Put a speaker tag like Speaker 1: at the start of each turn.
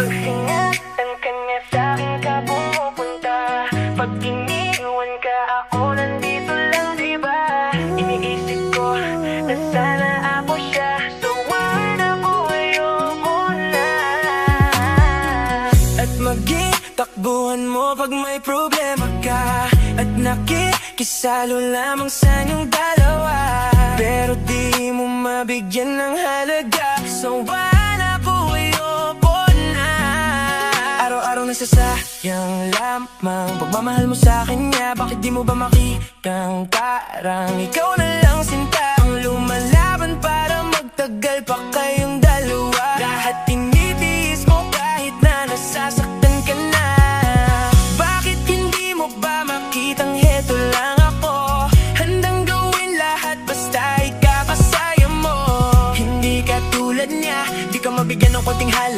Speaker 1: Ingatan ka niya, sa'kin ka pumupunta. Pag iniwan ka, ako nandito lang, diba? Iniisip ko na sana ako siya. So why na po ayoko na? At maging takbuhan mo pag may problema ka. At nakikisalo lamang sa inyong dalawa. Pero di mo mabigyan ng halaga. So why na po ayoko na? Araw-araw nasasayang lamang pagmamahal mo sa kanya. Bakit di mo ba makitang parang ikaw na lang sinta ang lumalaban para magtagal pa kayong dalawa? Lahat tinitiis mo kahit na nasasaktan ka na. Bakit hindi mo ba makitang heto lang ako? Handang gawin lahat basta ikakasaya mo. Hindi ka tulad niya, di ka mabigyan ng konting halaga.